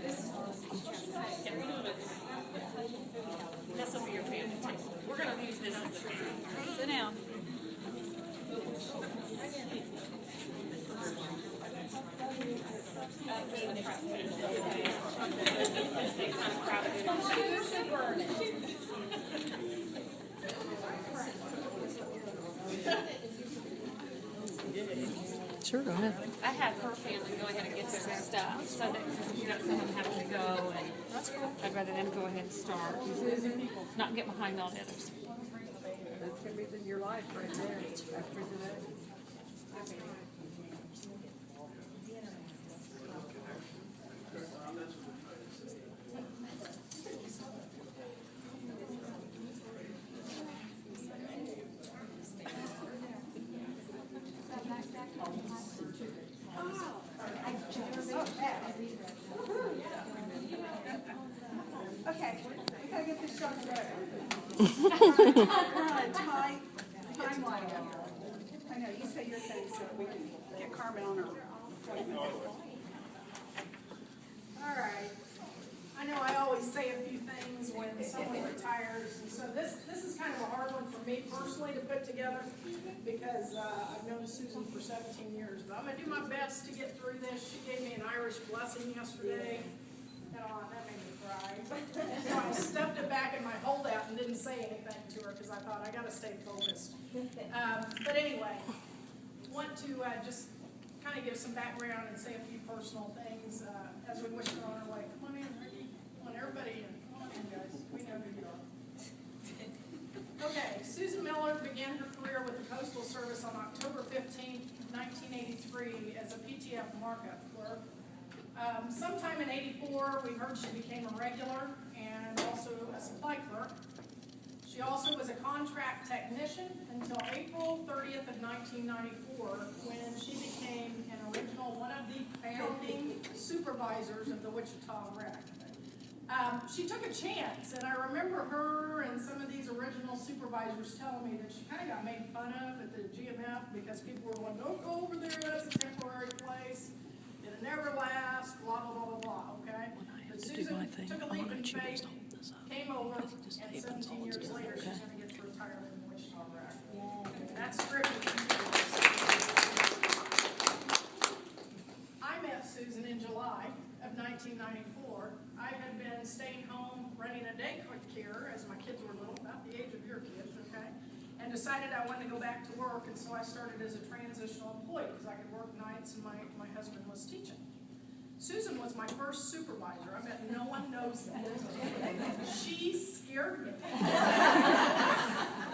This will be your family table. We're going to use this as a table. Sit down. Sure, go ahead. I had her family go ahead and get their stuff so that someone has to go, and that's cool. I'd rather them go ahead and start, not get behind all the others. That's going to be your life right there after today. Okay, we gotta get this show together. Timeline. I know, you say your thing so we can get Carmen on her appointment. All right. I know I always say a few things when someone retires, and so this is kind of a hard one for me personally to put together because I've known Susan for 17 years, but I'm going to do my best to get through this. She gave me an Irish blessing yesterday, and that made me cry. So I stuffed it back in my holdout and didn't say anything to her because I thought I got to stay focused. But anyway, want to just kind of give some background and say a few personal things as we wish her on her way. Come on in, Ricky. Come on, everybody in. Come on in, guys. We know who you are. Okay, Susan Miller began her career with the Postal Service on October 15, 1983 as a PTF markup clerk. Sometime in '84, we heard she became a regular and also a supply clerk. She also was a contract technician until April 30th of 1994 when she became one of the founding supervisors of the Wichita Rec. She took a chance, and I remember her and some of these original supervisors telling me that she kind of got made fun of at the GMF because people were going, don't go over there, that's a temporary place, it'll never last, blah, blah, blah, blah, blah, okay? But Susan took a leap in faith, came over, and 17 years later, she's going to get to retire from the Wichita Rec. That's scripted. I met Susan in July of 1994. I had been staying home running a daycare as my kids were little, about the age of your kids, okay? And decided I wanted to go back to work, and so I started as a transitional employee because I could work nights and my husband was teaching. Susan was my first supervisor. I bet no one knows that. She scared me.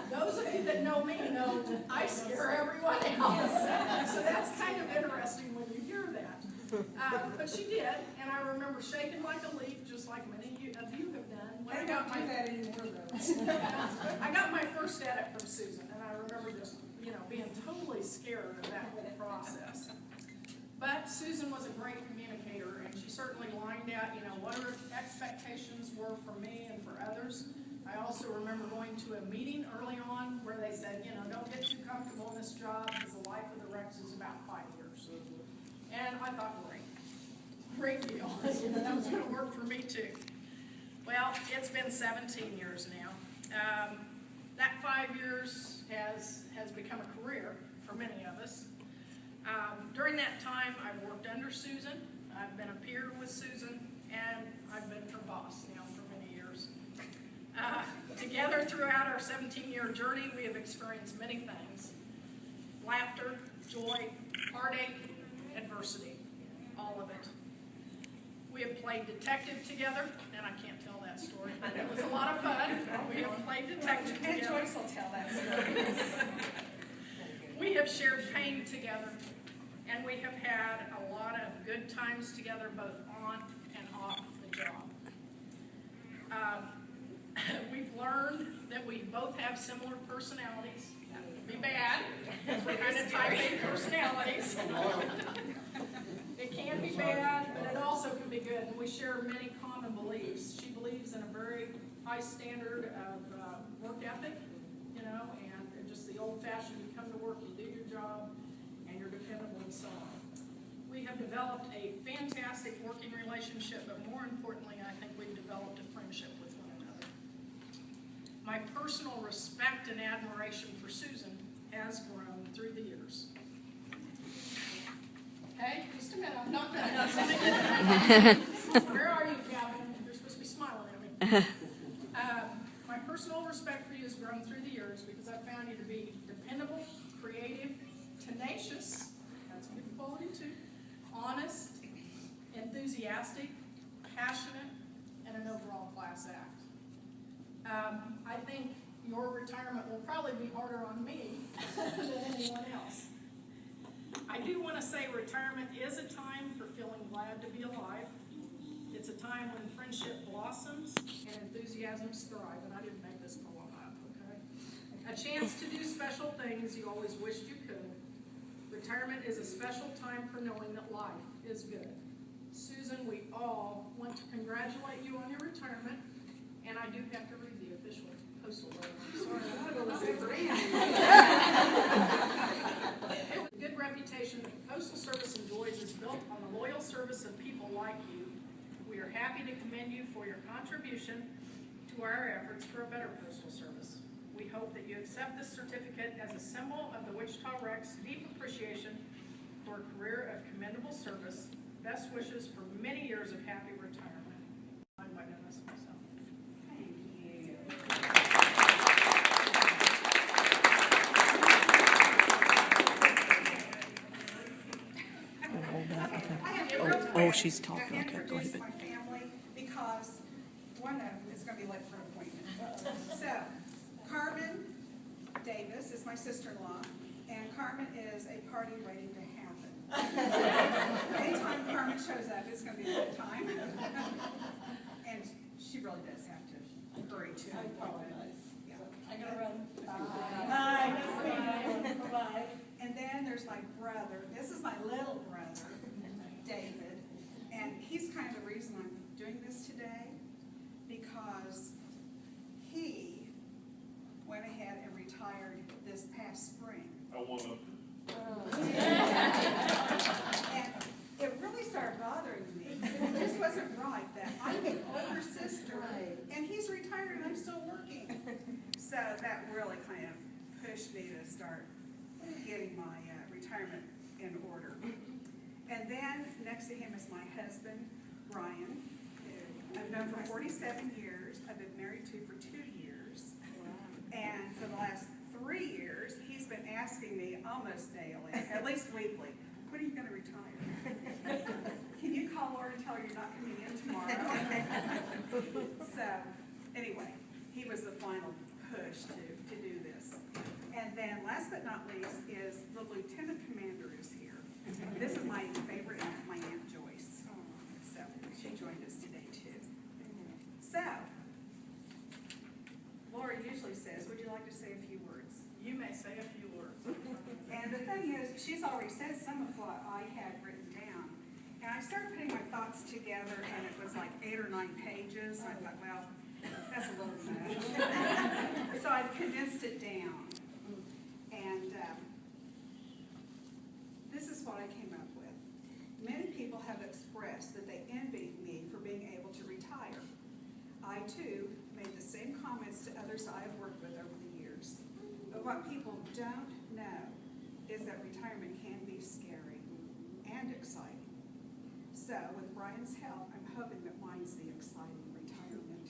Those of you that know me know that I scare everyone else. So that's kind of interesting when you hear that. But she did, and I remember shaking like a leaf, just like many of you have done. When I got I got my first edit from Susan, and I remember just, being totally scared of that whole process. But Susan was a great communicator, and she certainly lined out, what her expectations were for me and for others. I also remember going to a meeting early on where they said, don't get too comfortable in this job because the life of the Rex is about 5 years. And I thought, great deal. That was going to work for me too. Well, it's been 17 years now. That 5 years has become a career for many of us. During that time, I've worked under Susan, I've been a peer with Susan, and I've been her boss now for many years. Together throughout our 17-year journey, we have experienced many things. Laughter, joy, heartache, adversity, all of it. We have played detective together, and I can't tell that story, but it was a lot of fun. We have played detective together. Joyce will tell that story. We have shared pain together, and we have had a lot of good times together, both on and off the job. We've learned that we both have similar personalities. That would be bad, because we're kind of type A personalities. It can be bad, but it also can be good, and we share many common beliefs. She believes in a very high standard of work ethic, and just the old-fashioned, you come to work, you do your job, and you're dependable and so on. We have developed a fantastic working relationship, but more importantly, I think we've developed a friendship with one another. My personal respect and admiration for Susan has grown through the years. Okay, just a minute, I'm not done. Where are you, Gavin? You're supposed to be smiling at me. My personal respect for you has grown through the years because I've found you to be dependable, creative, tenacious, that's a good quality too, honest, enthusiastic, passionate, and an overall class act. I think your retirement will probably be harder on me than anyone else. I do want to say retirement is a time for feeling glad to be alive. It's a time when friendship blossoms and enthusiasms thrive, and I didn't make this poem up, okay? A chance to do special things you always wished you could. Retirement is a special time for knowing that life is good. Susan, we all want to congratulate you on your retirement, and I do have to read the official postal letter. I'm sorry, I'm not going to say The good reputation that the Postal Service enjoys is built on the loyal service of people like you. We are happy to commend you for your contribution to our efforts for a better postal service. We hope that you accept this certificate as a symbol of the Wichita Rec's deep appreciation for a career of commendable service. Best wishes for many years of happy retirement. Signed by Dennis myself. Thank you. Oh, she's talking. Okay, go ahead. My family, because one of them is going to be late for an appointment. So, Carmen Davis is my sister-in-law, and Carmen is a party waiting to happen. Anytime Carmen shows up, it's going to be a good time. And she really does have to hurry too. I apologize. Yeah. I gotta run. Bye. Bye. Bye. And then there's my brother. This is my little brother, David. And he's kind of the reason I'm doing this today, because he went ahead and retired this past spring. I want to. And it really started bothering me. It just wasn't right that I'm the older sister, and he's retired and I'm still working. So that really kind of pushed me to start getting my retirement in order. And then next to him is my husband, Brian, who I've known for 47 years. I've been married to for 2 years. And for the last 3 years, he's been asking me almost daily, at least weekly, when are you going to retire? Can you call Laura and tell her you're not coming in tomorrow? So, anyway, he was the final push to do this. And then last but not least is the lieutenant commander is here. This is my favorite aunt, my Aunt Joyce. So, she joined us today too. So, Laura usually says, would you like to say a few words? You may say a few words. And the thing is, she's already said some of what I had written down. And I started putting my thoughts together, and it was like 8 or 9 pages. I thought, well, that's a little much. So I've condensed it down. And this is what I came up with. Many people have expressed that they envy me for being able to retire. I, too, made the same comments to others I have worked with over the years. But what people don't know is that retirement can be scary and exciting. So, with Brian's help, I'm hoping that mine's the exciting retirement.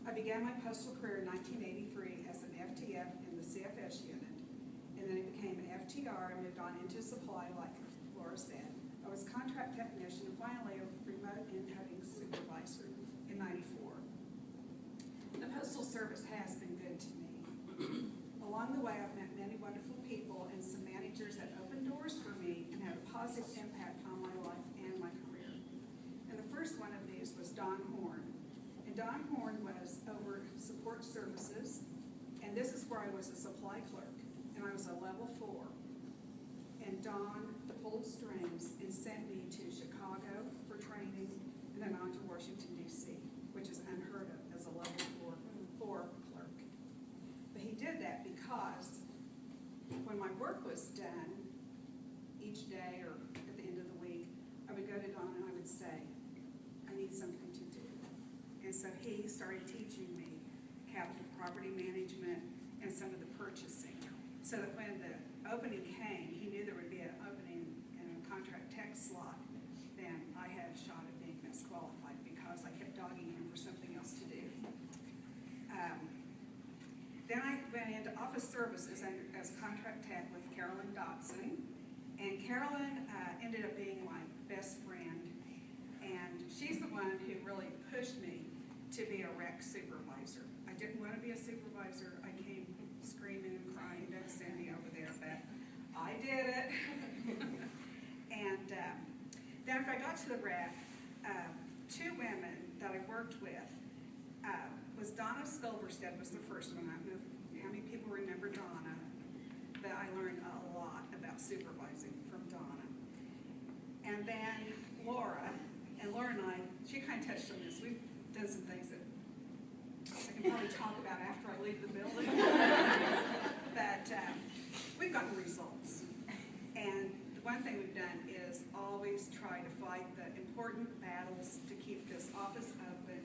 I began my postal career in 1983 as an FTF in the CFS unit, and then it became an FTR and moved on into supply, like Laura said. I was contract technician and finally a remote encoding supervisor in '94. The Postal Service has been good to me. Along the way, I've met many wonderful people and some managers that opened doors for me and had a positive impact on my life and my career. And the first one of these was Don Horn. And Don Horn was over support services, and this is where I was a supply clerk, and I was a level 4. And Don pulled strings and sent me to Chicago for training, and then on to Washington, D.C., which is unheard of as a level 4 clerk. But he did that because when my work was done each day or at the end of the And so he started teaching me capital property management and some of the purchasing. So that when the opening came, he knew there would be an opening in a contract tech slot, then I had a shot at being misqualified because I kept dogging him for something else to do. Then I went into office services as a contract tech with Carolyn Dotson. And Carolyn ended up being my best friend. And she's the one who really pushed me to be a rec supervisor. I didn't want to be a supervisor. I came screaming and crying to Cindy over there, but I did it. And then after I got to the rec, two women that I worked with was Donna Sculberstead was the first one. I don't know how many people remember Donna, but I learned a lot about supervising from Donna. And then Laura, and Laura and I, she kind of touched on this. We've done some things that I can probably talk about after I leave the building. But we've gotten results. And the one thing we've done is always try to fight the important battles to keep this office open,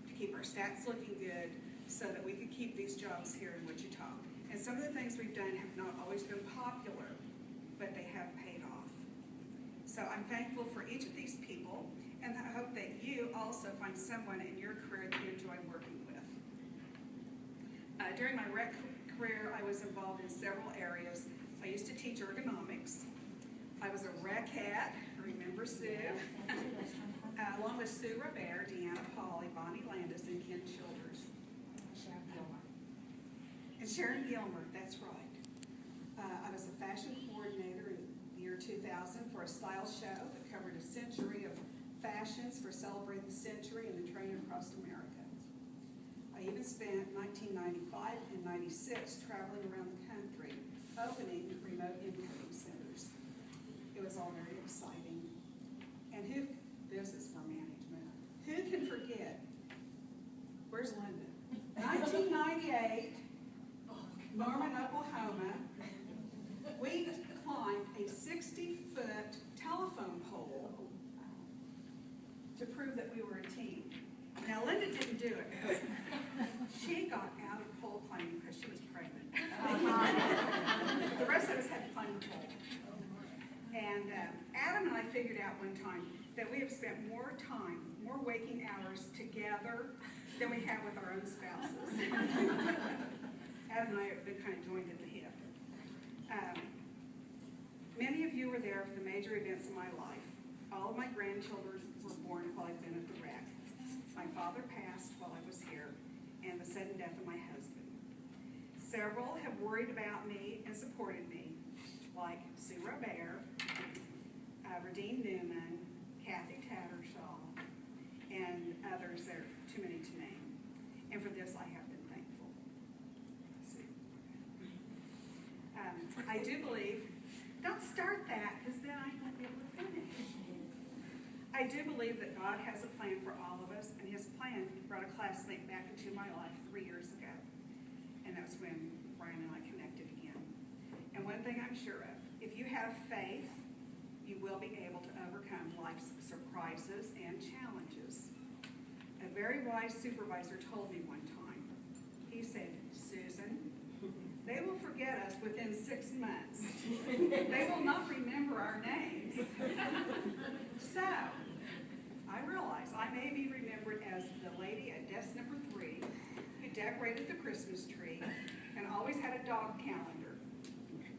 to keep our stats looking good, so that we could keep these jobs here in Wichita. And some of the things we've done have not always been popular, but they have paid off. So I'm thankful for each of these people, and I hope that you also find someone in your career that you enjoy working with. During my rec career, I was involved in several areas. I used to teach ergonomics. I was a rec hat, remember Sue? Along with Sue Robert, Deanna Pauley, Bonnie Landis, and Ken Childers. And Sharon Gilmer, that's right. I was a fashion coordinator in the year 2000 for a style show that covered a century of fashions for Celebrate the Century and the train across America. I even spent 1995 and 96 traveling around the country, opening remote encoding centers. It was all very exciting. And this is for management. Who can forget? Where's Linda? 1998, Norman, Oklahoma. We climbed a 60-foot telephone pole to prove that we were a team. Now, Linda didn't do it because she got out of pole climbing because she was pregnant. The rest of us had to climb the pole. And Adam and I figured out one time that we have spent more time, more waking hours together than we have with our own spouses. Adam and I have been kind of joined at the hip. Many of you were there for the major events of my life. All of my grandchildren were born while I've been at the rec. My father passed while I was here, and the sudden death of my husband. Several have worried about me and supported me, like Sue Robert, Radine Newman, Kathy Tattershaw, and others that are too many to name. And for this, I have been thankful. I do believe, don't start that, because then I won't be able to finish. I do believe that God has a plan for all of us, and his plan brought a classmate back into my life 3 years ago. And that's when Brian and I connected again. And one thing I'm sure of, if you have faith, you will be able to overcome life's surprises and challenges. A very wise supervisor told me one time, he said, Susan, they will forget us within 6 months. They will not remember our names. So, I realize I may be remembered as the lady at desk number 3 who decorated the Christmas tree and always had a dog calendar.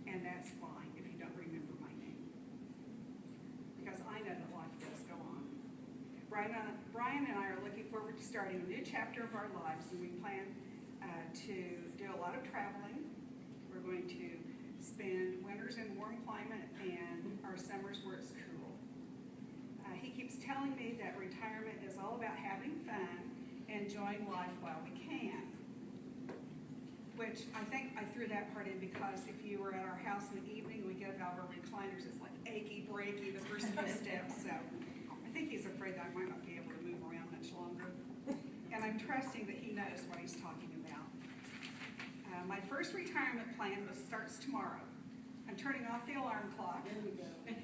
And that's fine if you don't remember my name. Because I know that life does go on. Brian and I are looking forward to starting a new chapter of our lives, and we plan to do a lot of traveling. We're going to spend winters in warm climate and our summers where it's cool. He keeps telling me that retirement is all about having fun and enjoying life while we can. Which I think I threw that part in because if you were at our house in the evening, we get out of our recliners, it's like achy breaky the first few steps. So I think he's afraid that I might not be able to move around much longer. And I'm trusting that he knows what he's talking about. My first retirement plan starts tomorrow. I'm turning off the alarm clock. There we go. And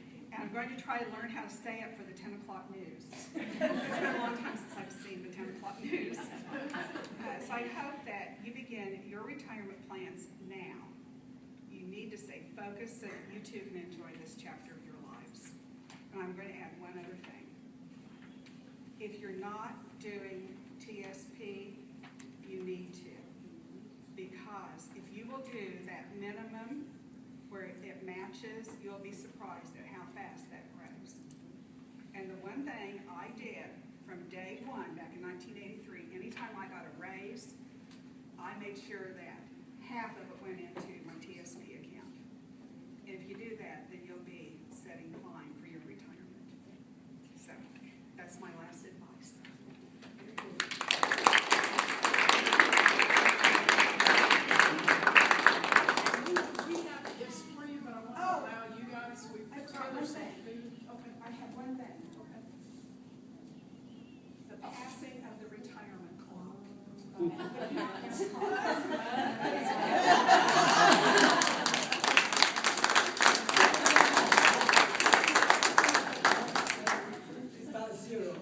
I'm going to try to learn how to stay up for the 10 o'clock news. It's been a long time since I've seen the 10 o'clock hot news. So I hope that you begin your retirement plans now. You need to stay focused so that you too can enjoy this chapter of your lives. And I'm going to add one other thing. If you're not doing TSP, you need to. Because if you will do that minimum where it matches, you'll be surprised at how fast that grows. And the one thing I did from day one back in 1983, anytime I got a raise, I made sure that half of it went into my TSP account. And if you do that, then you'll be setting fine for your retirement. So that's my last advice. We have gifts for you, but I want to allow you guys, we I put forgot together one some thing. food. Okay, I have one thing. Okay. The passing of the retirement clock. It's about 0.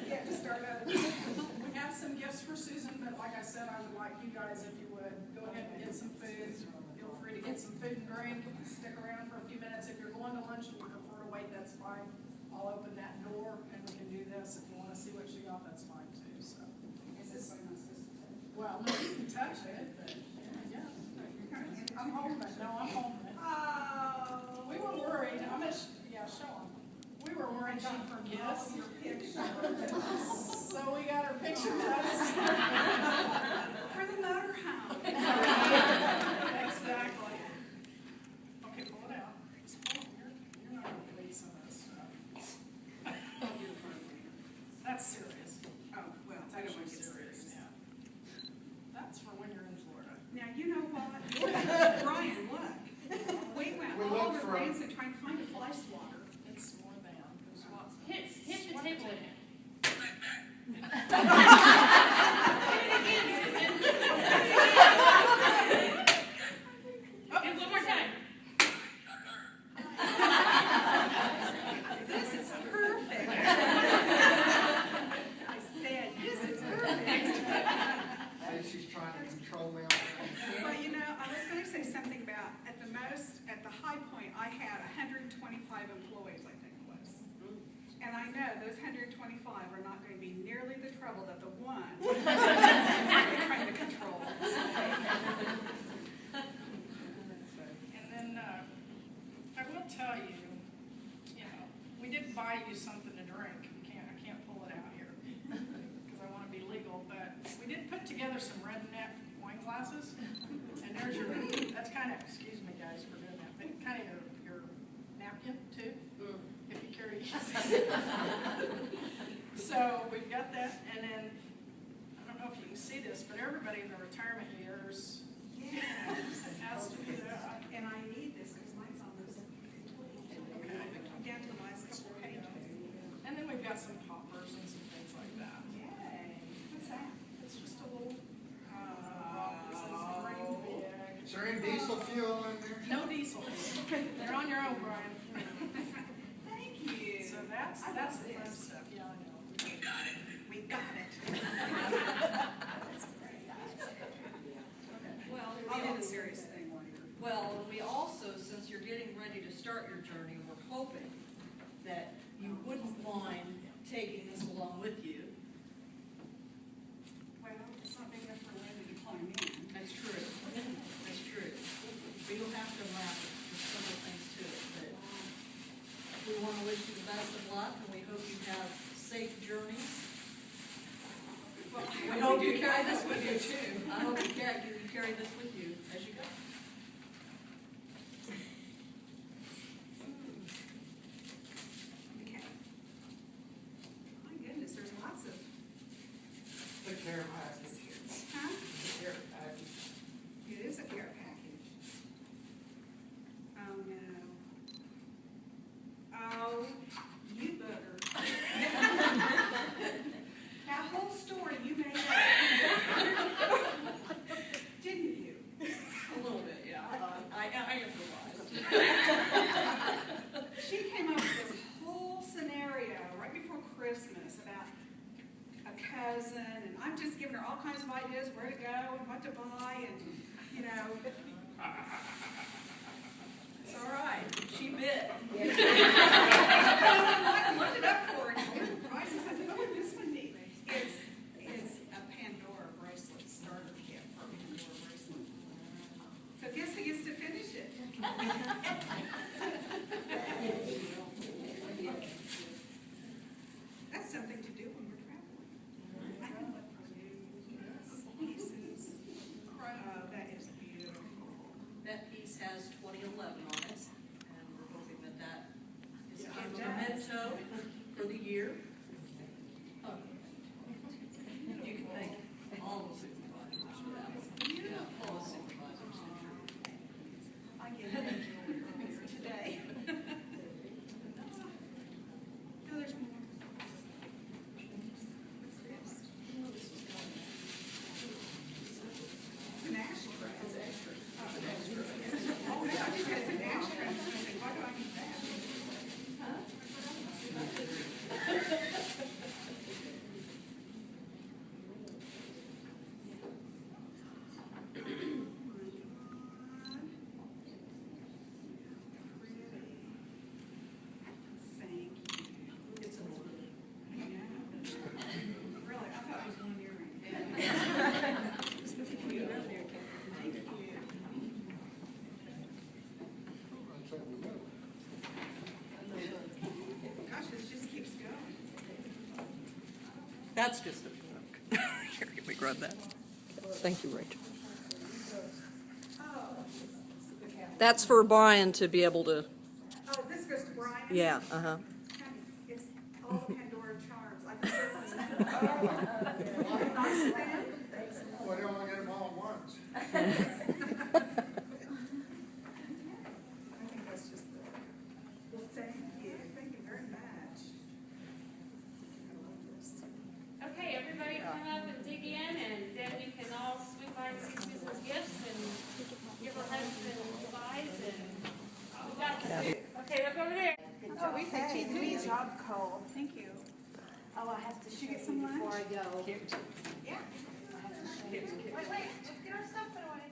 Yeah, to start over. We have some gifts for Susan, but like I said, I would like you guys, if you would, go ahead and get some food. Feel free to get some food and drink, stick around for a few minutes. If you're going to lunch and you prefer to wait, that's fine. I'll open that door and we can do this. If you want to see what she got, that's fine too, so. Is this by my sister? Well, no, you can touch it, but, yeah. I'm home, but no, I'm home. Oh. We were worried, I'm gonna, yeah, show them. We were worried she'd forget. Your picture. So we got her picture touched. For the motorhome. Exactly. Okay, pull it out. Just pull it. You're not gonna bleed some of this stuff. That's serious. Oh, well, I don't want to get serious. Yeah. That's for when you're in Florida. Now, you know what? Brian, look. We went We all looked over for- Branson trying to find a fly swatter. It's more than, there's lots of. Hit the table again. Hit one more time. This is perfect. I said, this is perfect. And she's trying to control me. Well, you know, I was going to say something about, at the high point, I had 125 employees, I think it was. And I know those 125 are not going to be nearly the trouble that the one they're trying to control. And then, I will tell you, we did buy you something to drink. I can't pull it out here because I want to be legal, but we did put together some redneck wine glasses. And there's your, that's kind of, excuse me guys for doing that, but kind of your napkin too, if you care to use it. So we've got that, and then, I don't know if you can see this, but everybody in the retirement years Yes. has to do that. And I need this because mine's almost down to the last couple of pages. And then we've got some poppers and some things like that. Yay. What's that? It's just a little, box that's green big. Is there any diesel fuel in there? No diesel. They're on your own, Brian. Thank you. So that's I the love fun this. stuff. Yeah, I know. We got it. Well, I'll do the serious thing later. well, we also, since you're getting ready to start your journey, we're hoping that you wouldn't mind taking this along with you. Well, it's not big enough for Linda to climb in. That's true. That's true. But you'll have to wrap it. There's several things to it. But we want to wish you the best of luck, and we hope you have safe journeys. Well, We hope you carry this with you too. I hope you carry this with you as you go. Okay. My goodness, there's lots of, The care package. huh? The care package. It is a care package. Oh, no. Oh, you bugger. That whole story you made up. Didn't you? A little bit, yeah. I improvised. She came up with this whole scenario right before Christmas about cousin, and I'm just giving her all kinds of ideas where to go and what to buy, and, you know. It's all right, she bit. I looked it up for her, and I looked at the prices, I said, oh, what does this one need? It's a Pandora bracelet, starter kit for a Pandora bracelet. So guess who gets to finish it? That's something to do when we're traveling. I can look for new pieces. That is beautiful. That piece has 2011 on it, and we're hoping that that is Yeah, kind of it a does. memento for the year. You can thank all the supervisors for that. Yeah, all the supervisors. I get it earlier today. No, there's more. What's this? It's an ashtray. It's extra. Oh, an extra. Oh, yeah, it's an ashtray. I was gonna say, why do I need that? Thank you. It's an order. Yeah. Really, I thought it was one earring. Thank you. Gosh, this just keeps going. That's just a joke. Here, can we grab that? Thank you, Rachel. Oh, That's for Brian to be able to, oh, this goes to Brian? yeah, uh-huh. It's all Pandora charms. I can certainly. Nice of them. Well, you only get them all at once. I think that's just the, well, thank you very much. I love this. Okay, everybody come up and dig in, and then we can all swing by and see Susan's gifts and give her hugs and goodbyes, and we got this. Okay, look over there. Oh, we say cheese. Good job, Cole. Thank you. Oh, I have to Did you show get some you before lunch? I go. Yeah. I have to show you. Wait, let's get our stuff put away.